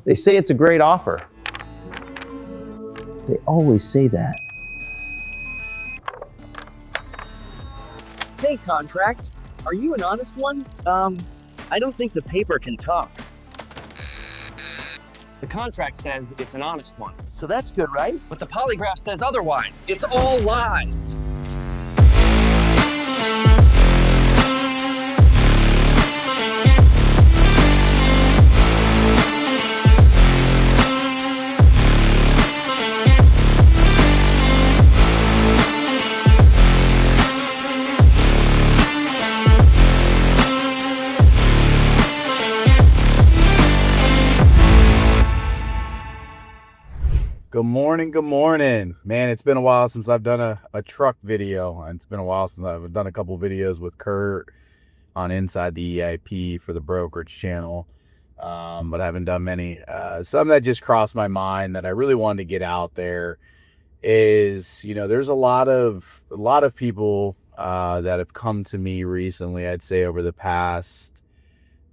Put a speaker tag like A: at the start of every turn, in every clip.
A: They say it's a great offer. They always say that.
B: Hey, contract. Are you an honest one? I don't think the paper can talk.
C: The contract says it's an honest one,
B: So that's good, right?
C: but the polygraph says otherwise. It's all lies.
D: Good morning, good morning. Man, it's been a while since I've done a truck video. And it's been a while since I've done a couple videos with Kurt on Inside the EIP for the Brokerage channel. But I haven't done many. Something that just crossed my mind that I really wanted to get out there is, you know, there's a lot of people that have come to me recently, I'd say over the past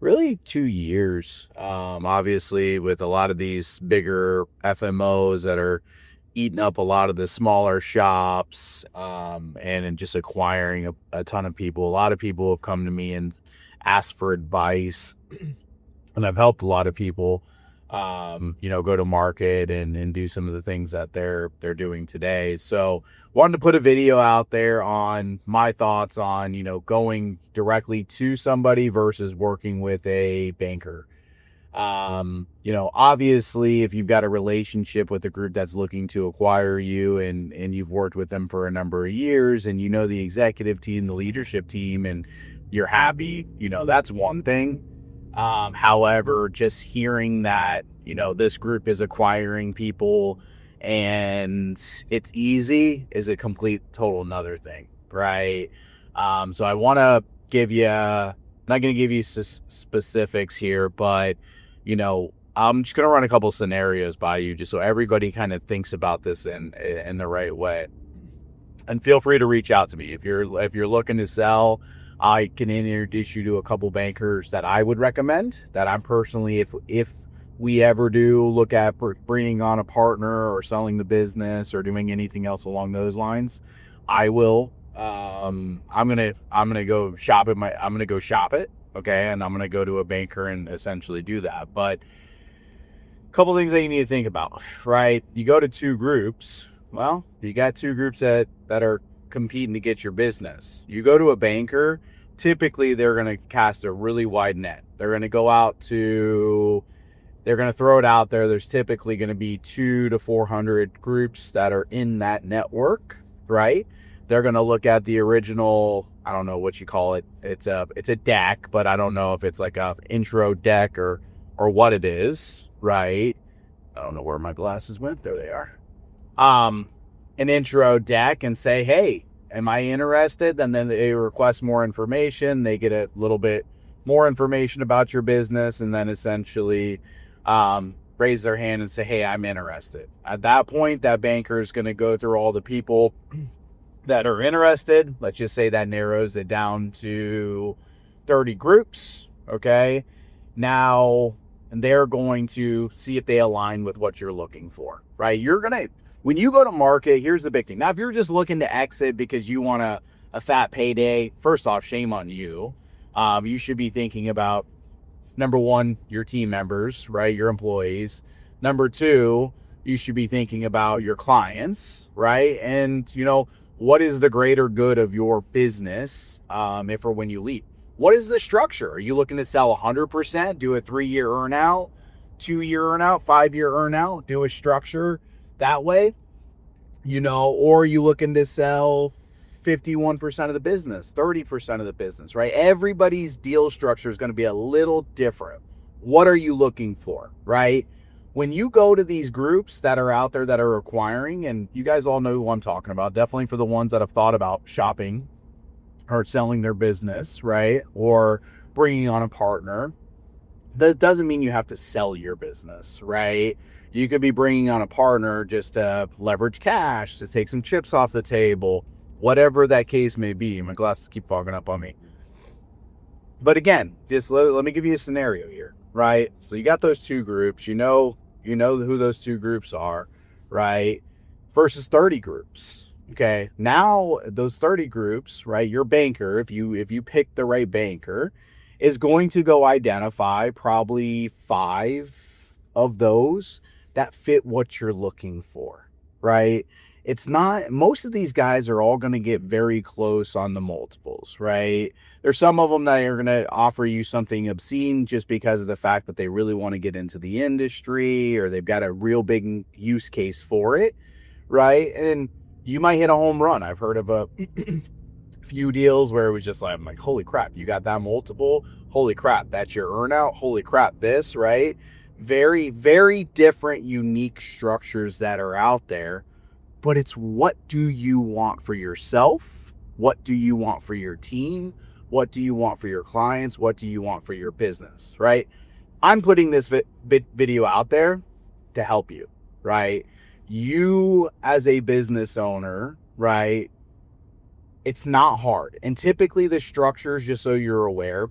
D: really 2 years, obviously with a lot of these bigger FMOs that are eating up a lot of the smaller shops, and just acquiring a ton of people. A lot of people have come to me and asked for advice, and I've helped a lot of people, you know, go to market and do some of the things that they're doing today. So wanted to put a video out there on my thoughts on, you know, going directly to somebody versus working with a banker. You know, obviously if you've got a relationship with a group that's looking to acquire you and you've worked with them for a number of years and you know the executive team, the leadership team, and you're happy, you know, that's one thing. However, just hearing that, you know, this group is acquiring people and it's easy is a complete total another thing, right? So I want to give you, I'm not going to give you specifics here, but, you know, I'm just going to run a couple scenarios by you just so everybody kind of thinks about this in the right way. And feel free to reach out to me if you're looking to sell. I can introduce you to a couple bankers that I would recommend, that I'm personally, if we ever do look at bringing on a partner or selling the business or doing anything else along those lines, I will. I'm gonna go shop it. I'm gonna go shop it, okay, and I'm gonna go to a banker and essentially do that. But a couple things that you need to think about, right? You go to two groups. Well, you got two groups that are competing to get your business. You go to a banker, typically they're going to cast a really wide net. They're going to go out to, they're going to throw it out there. There's typically going to be 200 to 400 groups that are in that network, right? They're going to look at the original, I don't know what you call it. It's a deck, but I don't know if it's like a intro deck or what it is, right? I don't know where my glasses went. There they are. An intro deck and say, hey, am I interested? And then they request more information. They get a little bit more information about your business and then essentially raise their hand and say, hey, I'm interested. At that point, that banker is going to go through all the people that are interested. Let's just say that narrows it down to 30 groups. Okay. Now, and they're going to see if they align with what you're looking for, right? When you go to market, here's the big thing. Now, if you're just looking to exit because you want a fat payday, first off, shame on you. You should be thinking about, number one, your team members, right? Your employees. Number two, you should be thinking about your clients, right? And, you know, what is the greater good of your business if or when you leave? What is the structure? Are you looking to sell 100%, do a 3-year earn out, 2-year earn out, 5-year earn out, do a structure that way, you know, or are you looking to sell 51% of the business, 30% of the business, right? Everybody's deal structure is going to be a little different. What are you looking for, right? When you go to these groups that are out there that are acquiring, and you guys all know who I'm talking about, definitely for the ones that have thought about shopping or selling their business, right? Or bringing on a partner, that doesn't mean you have to sell your business, right? You could be bringing on a partner just to leverage cash, to take some chips off the table, whatever that case may be. My glasses keep fogging up on me. But again, just let me give you a scenario here. right? So you got those two groups, you know who those two groups are, right? Versus 30 groups. Okay. Now those 30 groups, right? Your banker, if you pick the right banker, is going to go identify probably 5 of those that fit what you're looking for, right? It's not, most of these guys are all going to get very close on the multiples, right? There's some of them that are going to offer you something obscene just because of the fact that they really want to get into the industry or they've got a real big use case for it, right? And you might hit a home run. I've heard of a few deals where it was just like, I'm like, holy crap, you got that multiple? Holy crap, that's your earnout? Holy crap, this, right? Very, very different, unique structures that are out there. But it's, what do you want for yourself? What do you want for your team? What do you want for your clients? What do you want for your business, right? I'm putting this video out there to help you, right? You as a business owner, right? It's not hard. And typically the structures, just so you're aware,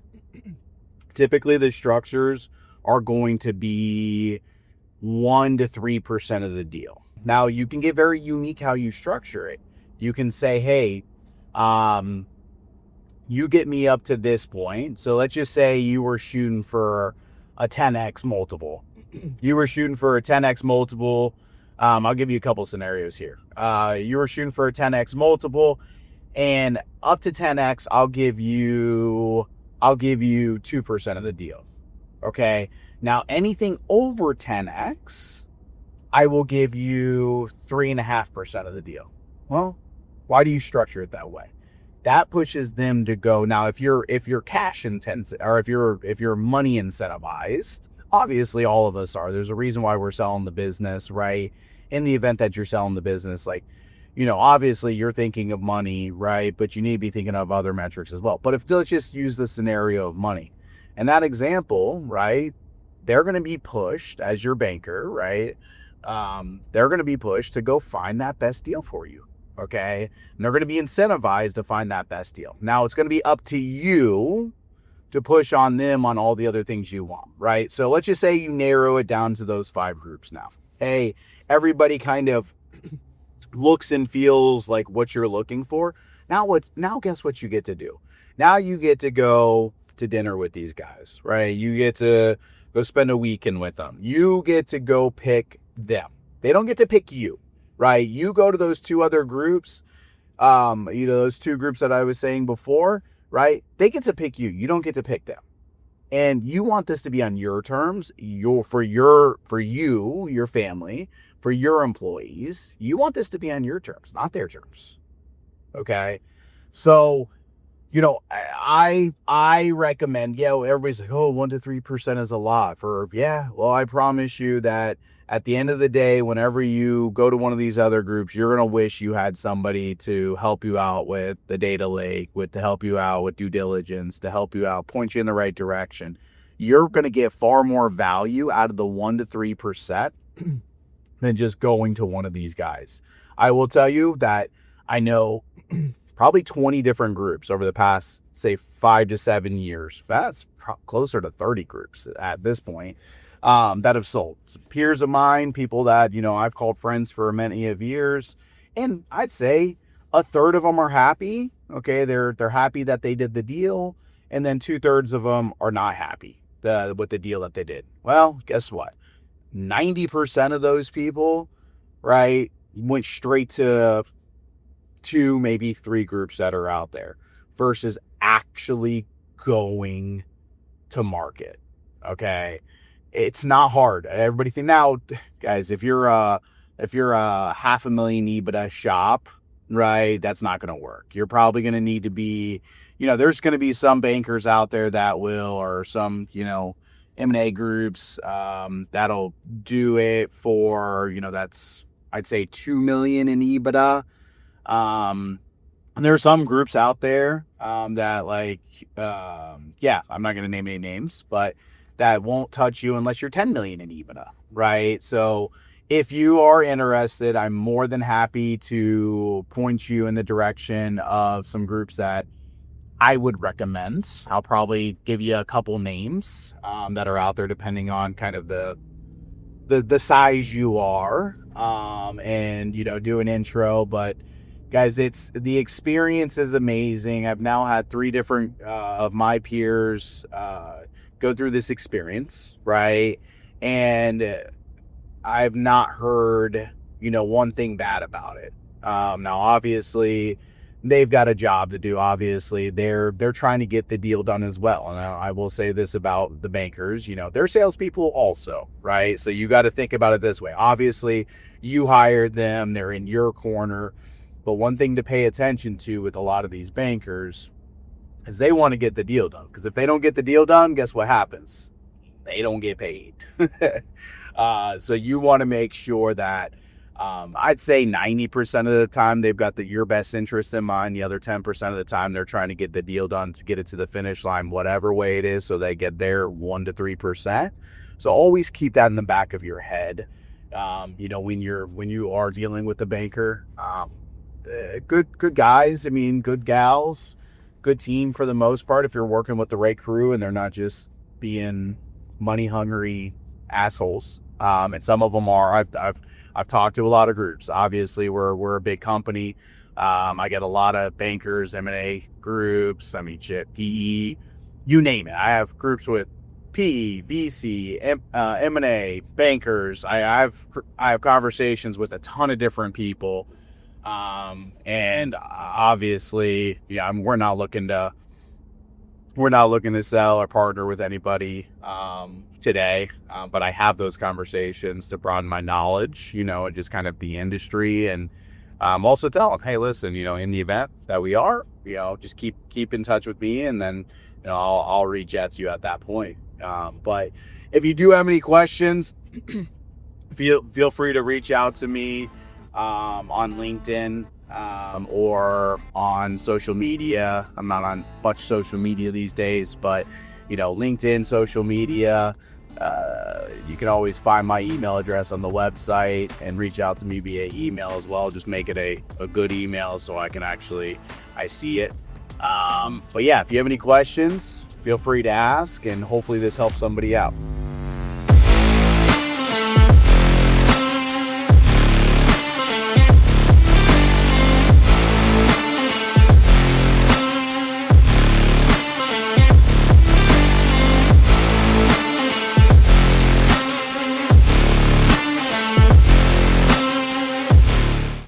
D: typically the structures are going to be 1 to 3% of the deal. Now, you can get very unique how you structure it. You can say, hey, you get me up to this point. So let's just say you were shooting for a 10x multiple. You were shooting for a 10x multiple. I'll give you a couple scenarios here. You were shooting for a 10x multiple, and up to 10x, I'll give you 2% of the deal. Okay. Now, anything over 10x, I will give you 3.5% of the deal. Well, why do you structure it that way? That pushes them to go. Now, if you're cash intensive, or if you're money incentivized, obviously all of us are. There's a reason why we're selling the business, right? In the event that you're selling the business, like, obviously you're thinking of money, right? But you need to be thinking of other metrics as well. But let's just use the scenario of money. And that example, right? They're going to be pushed as your banker, right? They're going to be pushed to go find that best deal for you. Okay. And they're going to be incentivized to find that best deal. Now it's going to be up to you to push on them on all the other things you want, right? So let's just say you narrow it down to those 5 groups now. Hey, everybody kind of looks and feels like what you're looking for. Now guess what you get to do? Now you get to go to dinner with these guys, right? You get to go spend a weekend with them. You get to go pick them. They don't get to pick you, right? You go to those 2 other groups, those 2 groups that I was saying before, right? They get to pick you. You don't get to pick them. And you want this to be on your terms, for you, your family, for your employees. You want this to be on your terms, not their terms. Okay? So, I recommend, everybody's like, 1 to 3% is a lot well, I promise you that at the end of the day, whenever you go to one of these other groups, you're going to wish you had somebody to help you out with the data lake, to help you out with due diligence, to help you out, point you in the right direction. You're going to get far more value out of the 1 to 3% than just going to one of these guys. I will tell you that I know probably 20 different groups over the past, say, 5 to 7 years. That's closer to 30 groups at this point. That have sold. Peers of mine, people that, I've called friends for many of years. And I'd say a third of them are happy. Okay. They're happy that they did the deal. And then 2/3 of them are not happy with the deal that they did. Well, guess what? 90% of those people, right, went straight to 2, maybe 3 groups that are out there versus actually going to market. Okay. It's not hard. Everybody think now, guys, if you're a $500,000 EBITDA shop, right, that's not going to work. You're probably going to need to be, there's going to be some bankers out there that will, or some, M&A groups, that'll do it for, that's, I'd say 2 million in EBITDA. And there are some groups out there, that I'm not going to name any names, but that won't touch you unless you're 10 million in EBITDA, right? So if you are interested, I'm more than happy to point you in the direction of some groups that I would recommend. I'll probably give you a couple names that are out there depending on kind of the size you are, and do an intro. But guys, the experience is amazing. I've now had 3 different of my peers go through this experience, right? And I've not heard one thing bad about it. Now obviously they've got a job to do. Obviously they're trying to get the deal done as well. And I will say this about the bankers, they're salespeople also, right? So you got to think about it this way. Obviously you hired them, they're in your corner. But one thing to pay attention to with a lot of these bankers is they want to get the deal done. Because if they don't get the deal done, guess what happens? They don't get paid. So you want to make sure that I'd say 90% of the time they've got your best interest in mind. The other 10% of the time they're trying to get the deal done to get it to the finish line, whatever way it is, so they get their 1 to 3%. So always keep that in the back of your head. When you are dealing with the banker, good guys, good gals, good team for the most part. If you're working with the right crew and they're not just being money hungry assholes, and some of them are. I've talked to a lot of groups. Obviously, we're a big company. I get a lot of bankers, M&A groups. PE, you name it. I have groups with PE, VC, M&A, bankers. I have conversations with a ton of different people. And obviously, we're not looking to sell or partner with anybody today, but I have those conversations to broaden my knowledge, and just kind of the industry, and also tell them, hey, listen, in the event that we are, just keep in touch with me, and then I'll reach out to you at that point. But if you do have any questions, feel free to reach out to me on LinkedIn. Or on social media. I'm not on much social media these days, but LinkedIn, social media, you can always find my email address on the website and reach out to me via email as well. Just make it a good email so I see it. But yeah, if you have any questions, feel free to ask, and hopefully this helps somebody out.